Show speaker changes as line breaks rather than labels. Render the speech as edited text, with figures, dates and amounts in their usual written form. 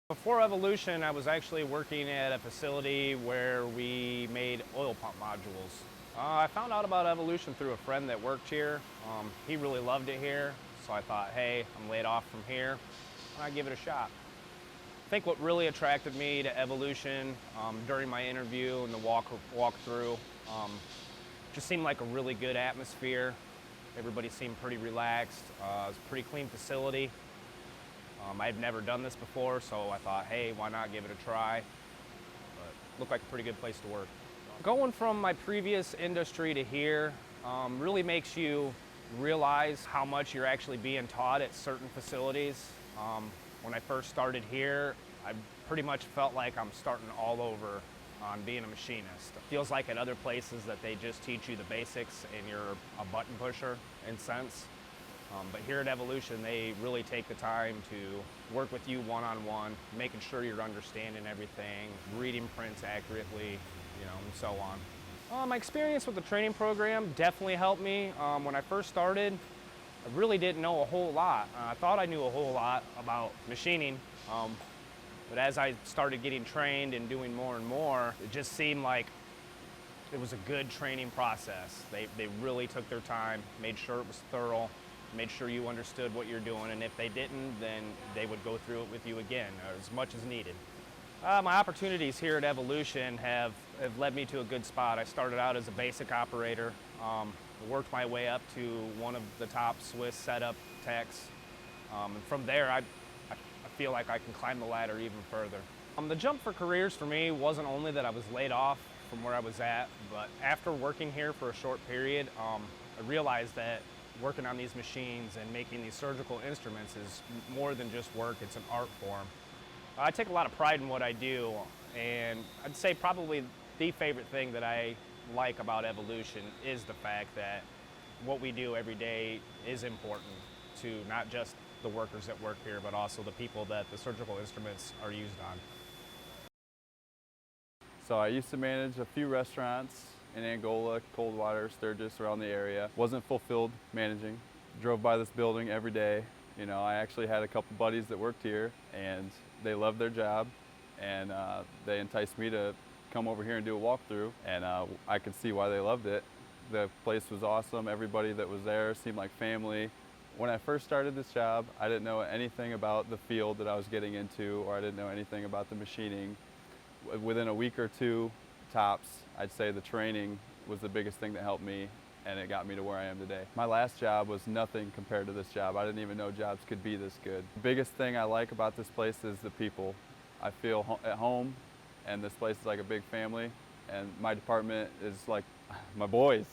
Before Evolution, I was actually working at a facility where we made oil pump modules. I found out about Evolution through a friend that worked here. He really loved it here, so I thought, hey, I'm laid off from here, why not give it a shot? I think what really attracted me to Evolution during my interview and the walkthrough, just seemed like a really good atmosphere. Everybody seemed pretty relaxed. It was a pretty clean facility. I had never done this before, so I thought, hey, why not give it a try? But it looked like a pretty good place to work. Going from my previous industry to here really makes you realize how much you're actually being taught at certain facilities. When I first started here, I pretty much felt like I'm starting all over on being a machinist. It feels like at other places that they just teach you the basics and you're a button pusher in a sense. But here at Evolution, they really take the time to work with you one-on-one, making sure you're understanding everything, reading prints accurately, and so on. My experience with the training program definitely helped me. When I first started, I really didn't know a whole lot. I thought I knew a whole lot about machining, but as I started getting trained and doing more and more, it just seemed like it was a good training process. They really took their time, made sure it was thorough, made sure you understood what you're doing, and if they didn't, then they would go through it with you again, as much as needed. My opportunities here at Evolution have led me to a good spot. I started out as a basic operator, worked my way up to one of the top Swiss setup techs, and from there I feel like I can climb the ladder even further. The jump for careers for me wasn't only that I was laid off from where I was at, but after working here for a short period, I realized that working on these machines and making these surgical instruments is more than just work, it's an art form. I take a lot of pride in what I do, and I'd say probably the favorite thing that I like about Evolution is the fact that what we do every day is important to not just the workers that work here, but also the people that the surgical instruments are used on.
So I used to manage a few restaurants in Angola, Coldwater, Sturgis, around the area. Wasn't fulfilled managing. Drove by this building every day. I actually had a couple buddies that worked here and they loved their job, and they enticed me to come over here and do a walkthrough, and I could see why they loved it. The place was awesome. Everybody that was there seemed like family. When I first started this job, I didn't know anything about the field that I was getting into, or I didn't know anything about the machining. Within a week or two, tops, I'd say the training was the biggest thing that helped me, and it got me to where I am today. My last job was nothing compared to this job. I didn't even know jobs could be this good. The biggest thing I like about this place is the people. I feel at home, and this place is like a big family, and my department is like my boys.